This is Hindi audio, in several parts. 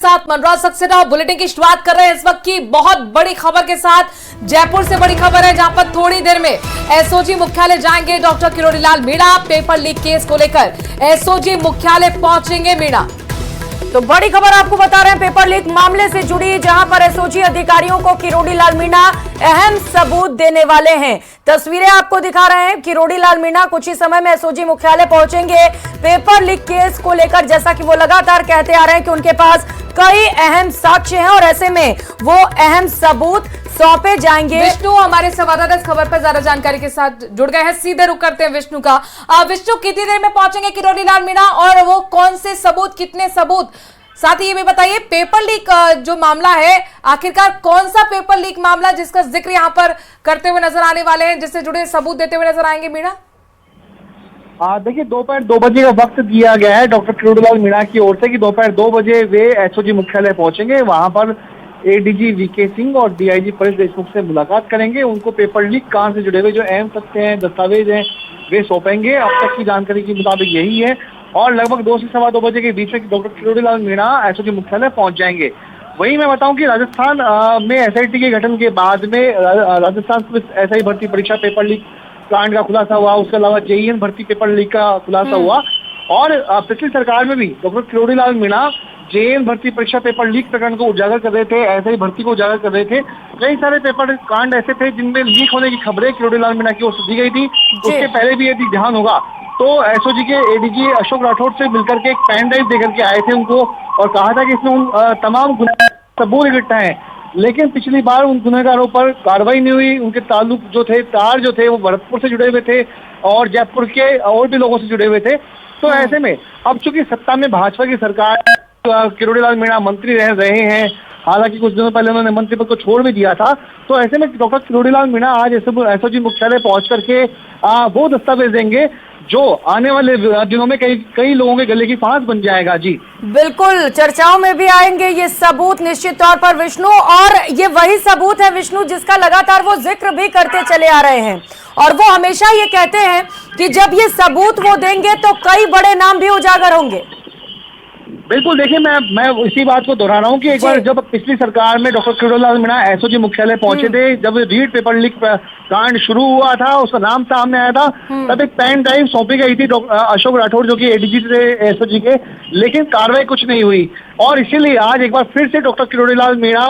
साथ मनोज सक्सेना बुलेटिन की शुरुआत कर रहे हैं इस वक्त की बहुत बड़ी खबर के साथ। जयपुर से बड़ी खबर है जहां पर थोड़ी देर में एसओजी मुख्यालय जाएंगे doctor Kirori Lal Meena. Paper leak case को लेकर एसओजी मुख्यालय पहुंचेंगे मीणा। तो बड़ी खबर आपको बता रहे हैं पेपर लीक मामले से जुड़ी, जहां पर एसओजी अधिकारियों को किरोड़ी लाल मीणा अहम सबूत देने वाले हैं। तस्वीरें आपको दिखा रहे हैं। किरोड़ी लाल मीणा कुछ ही समय में एसओजी मुख्यालय पहुंचेंगे पेपर लीक केस को लेकर, जैसा कि वो लगातार कहते आ रहे हैं कि उनके पास कई अहम साक्ष्य हैं और ऐसे में वो अहम सबूत सौंपे जाएंगे। विष्णु हमारे संवाददाता इस खबर पर ज्यादा जानकारी के साथ जुड़ गए हैं, सीधे रुक करते हैं विष्णु का। विष्णु, कितनी देर में पहुंचेंगे किरोड़ी लाल मीणा और वो कौन से सबूत, कितने सबूत, साथ ही ये भी बताइए पेपर लीक जो मामला है आखिरकार कौन सा पेपर लीक मामला जिसका जिक्र यहाँ पर करते हुए नजर आने वाले हैं, जिससे जुड़े सबूत देते हुए नजर आएंगे मीणा? देखिए, दोपहर 2 बजे का वक्त दिया गया है डॉक्टर किरोड़ी लाल मीणा की ओर से कि दोपहर 2 बजे वे एसओजी मुख्यालय पहुंचेंगे। वहां पर एडीजी वीके सिंह और डीआईजी परेश देशमुख से मुलाकात करेंगे। उनको पेपर लीक कांड से जुड़े हुए जो अहम तथ्य हैं, दस्तावेज हैं, वे सौंपेंगे। अब तक की जानकारी के मुताबिक यही है और लगभग 2 से सवा 2 बजे के बीच में डॉक्टर किरोड़ी लाल मीणा एसओजी मुख्यालय पहुंच जाएंगे। वहीं मैं बताऊं कि राजस्थान में एसआईटी के गठन के बाद में राजस्थान पुलिस एसआई भर्ती परीक्षा पेपर लीक कांड का खुलासा हुआ, उसके अलावा जेईएन भर्ती पेपर लीक का खुलासा हुआ और पिछली सरकार में भी डॉक्टर किरोड़ी लाल मीणा जेईएन भर्ती परीक्षा पेपर लीक प्रकरण को उजागर कर रहे थे, ऐसे ही भर्ती को उजागर कर रहे थे। कई सारे पेपर कांड ऐसे थे जिनमें लीक होने की खबरें किरोड़ी लाल मीणा की ओर से दी गई थी। उसके पहले भी यदि ध्यान होगा तो एसओजी के एडीजी अशोक राठौड़ से मिलकर के एक पेन ड्राइव देकर के आए थे उनको और कहा था कि इसमें उन तमाम सबूत इकट्ठा है, लेकिन पिछली बार उन गुनहगारों पर कार्रवाई नहीं हुई। उनके ताल्लुक जो थे, तार जो थे, वो भरतपुर से जुड़े हुए थे और जयपुर के और भी लोगों से जुड़े हुए थे। तो ऐसे में अब चूंकि सत्ता में भाजपा की सरकार, किरोड़ी लाल मीणा मंत्री रह रहे हैं, हालांकि कुछ दिनों पहले उन्होंने मंत्री पद को छोड़ भी दिया था। तो ऐसे में डॉक्टर किरोड़ी लाल मीणा आज एसओजी मुख्यालय पहुंच करके वो दस्तावेज देंगे जो आने वाले दिनों में कई लोगों के गले की फांस बन जाएगा। जी बिल्कुल, चर्चाओं में भी आएंगे ये सबूत निश्चित तौर पर विष्णु, और ये वही सबूत है विष्णु जिसका लगातार वो जिक्र भी करते चले आ रहे हैं और वो हमेशा ये कहते हैं कि जब ये सबूत वो देंगे तो कई बड़े नाम भी उजागर होंगे। बिल्कुल, देखिए मैं इसी बात को दोहरा रहा हूँ कि एक बार जब पिछली सरकार में डॉक्टर किरोड़ी लाल मीणा एसओजी मुख्यालय पहुंचे थे, जब रीड पेपर लीक कांड शुरू हुआ था, उसका नाम सामने आया था, तब एक पेन ड्राइव सौंपी गई थी अशोक राठौड़ जो कि एडीजी थे एसओजी के, लेकिन कार्रवाई कुछ नहीं हुई और इसीलिए आज एक बार फिर से डॉक्टर किरोड़ी लाल मीणा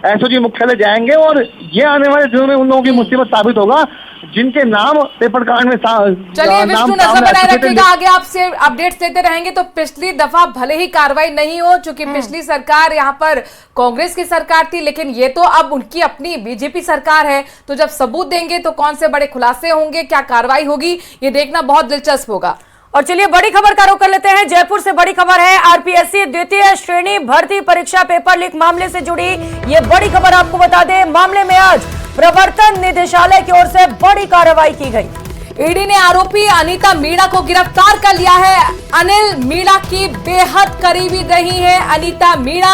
एसओजी मुख्यालय जाएंगे और ये आने वाले दिनों में उन लोगों की मुसीबत साबित होगा जिनके नाम पेपर कांड में चलिए विष्णु, नजर बनाए रखिएगा, आगे आपसे अपडेट्स देते रहेंगे। तो पिछली दफा भले ही कार्रवाई नहीं हो, चूंकि पिछली सरकार यहाँ पर कांग्रेस की सरकार थी, लेकिन ये तो अब उनकी अपनी बीजेपी सरकार है। तो जब सबूत देंगे तो कौन से बड़े खुलासे होंगे, क्या कार्रवाई होगी, ये देखना बहुत दिलचस्प होगा। और चलिए बड़ी खबर का रुख कर लेते हैं। जयपुर से बड़ी खबर है, आरपीएससी द्वितीय श्रेणी भर्ती परीक्षा पेपर लीक मामले से जुड़ी ये बड़ी खबर आपको बता दें। मामले में आज प्रवर्तन निदेशालय की ओर से बड़ी कार्रवाई की गई। ईडी ने आरोपी अनीता मीणा को गिरफ्तार कर लिया है। अनिल मीणा की बेहद करीबी रही है अनीता मीणा।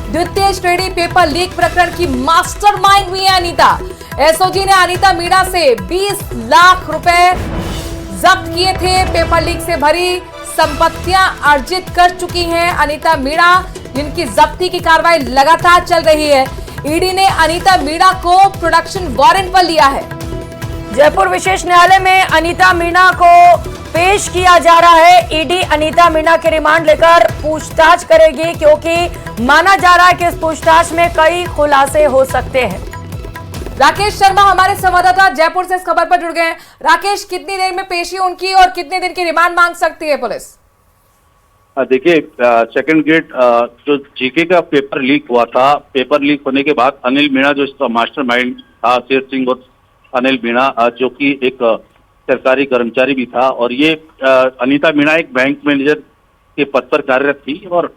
द्वितीय श्रेणी पेपर लीक प्रकरण की मास्टरमाइंड हुई है अनीता। एसओजी ने अनीता मीणा से 20 लाख रुपए जब्त किए थे। पेपर लीक से भरी संपत्तियां अर्जित कर चुकी हैं अनीता मीणा, जिनकी जब्ती की कार्रवाई लगातार चल रही है। ईडी ने अनीता मीणा को प्रोडक्शन वारंट पर लिया है। जयपुर विशेष न्यायालय में अनीता मीणा को पेश किया जा रहा है। ईडी अनीता मीणा के रिमांड लेकर पूछताछ करेगी, क्योंकि माना जा रहा है कि इस पूछताछ में कई खुलासे हो सकते हैं। राकेश शर्मा हमारे संवाददाता जयपुर से इस खबर पर जुड़ गए हैं। राकेश, कितनी देर में पेशी उनकी और कितने दिन की रिमांड मांग सकती है पुलिस? देखिए, सेकंड ग्रेड जो जीके का पेपर लीक हुआ था, पेपर लीक होने के बाद अनिल मीणा जो इसका मास्टरमाइंड था, शेर सिंह और अनिल मीणा जो कि एक सरकारी कर्मचारी भी था, और ये अनीता मीणा एक बैंक मैनेजर के पद पर कार्यरत थी और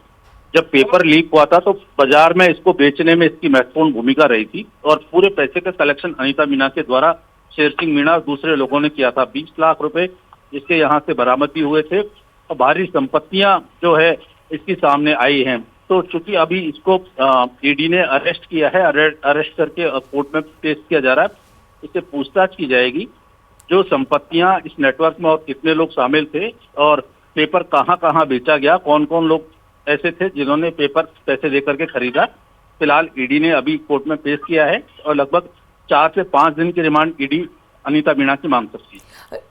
जब पेपर लीक हुआ था तो बाजार में इसको बेचने में इसकी महत्वपूर्ण भूमिका रही थी और पूरे पैसे का कलेक्शन अनीता मीणा के द्वारा शेर सिंह मीणा और दूसरे लोगों ने किया था। 20 लाख रुपए इसके यहाँ से बरामद भी हुए थे और भारी संपत्तियां जो है इसकी सामने आई हैं। तो चूंकि अभी इसको ईडी ने अरेस्ट किया है, अरेस्ट करके कोर्ट में पेश किया जा रहा है, इससे पूछताछ की जाएगी जो संपत्तियां इस नेटवर्क में और कितने लोग शामिल थे और पेपर कहाँ कहाँ बेचा गया, कौन कौन लोग ऐसे थे जिन्होंने पेपर पैसे देकर के खरीदा। फिलहाल ईडी ने अभी कोर्ट में पेश किया है और लगभग 4 से 5 दिन की रिमांड ईडी अनीता मीणा की मांग सकती है।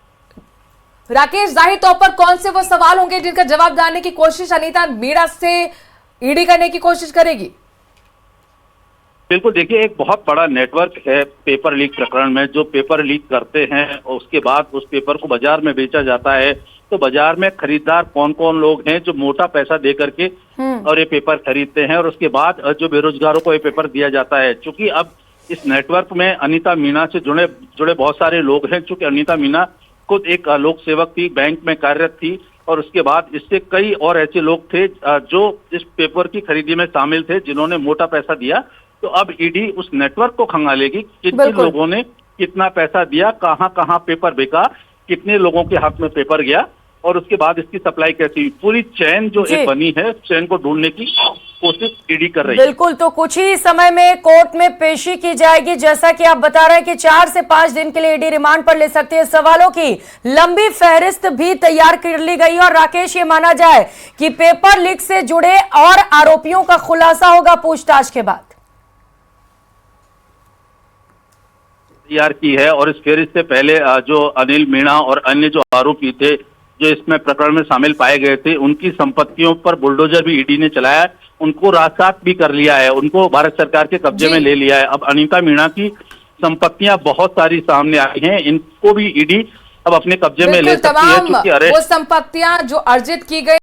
राकेश, जाहिर तौर पर कौन से वो सवाल होंगे जिनका जवाब देने की कोशिश अनीता मीणा से ईडी करने की कोशिश करेगी? बिल्कुल, देखिए एक बहुत बड़ा नेटवर्क है पेपर लीक प्रकरण में। जो पेपर लीक करते हैं और उसके बाद उस पेपर को बाजार में बेचा जाता है, तो बाजार में खरीदार कौन कौन लोग हैं जो मोटा पैसा दे करके और ये पेपर खरीदते हैं और उसके बाद जो बेरोजगारों को ये पेपर दिया जाता है। चूंकि अब इस नेटवर्क में अनीता मीणा से जुड़े बहुत सारे लोग हैं। चूंकि अनीता मीणा खुद एक लोक सेवक थी, बैंक में कार्यरत थी और उसके बाद इससे कई और ऐसे लोग थे जो इस पेपर की खरीदी में शामिल थे जिन्होंने मोटा पैसा दिया। तो अब ईडी उस नेटवर्क को खंगालेगी कि किन लोगों ने कितना पैसा दिया, कहां कहां पेपर बिका, कितने लोगों के हाथ में पेपर गया और उसके बाद इसकी सप्लाई कैसी हुई। पूरी चेन जो एक बनी है, चेन को ढूंढने की कोशिश ईडी कर रही है। बिल्कुल, तो कुछ ही समय में कोर्ट में पेशी की जाएगी। जैसा कि आप बता रहे हैं कि 4 से 5 दिन के लिए ईडी रिमांड पर ले सकती है। सवालों की लंबी फहरिस्त भी तैयार कर ली गई और राकेश, ये माना जाए कि पेपर लीक से जुड़े और आरोपियों का खुलासा होगा पूछताछ के बाद। तैयार की है और इस फेरिस्त से पहले जो अनिल मीणा और अन्य जो आरोपी थे जो इसमें प्रकरण में शामिल पाए गए थे, उनकी संपत्तियों पर बुलडोजर भी ईडी ने चलाया है। उनको राजसात भी कर लिया है, उनको भारत सरकार के कब्जे में ले लिया है। अब अनीता मीणा की संपत्तियां बहुत सारी सामने आई हैं, इनको भी ईडी अब अपने कब्जे में ले सकती है। वो संपत्तियां जो अर्जित की गई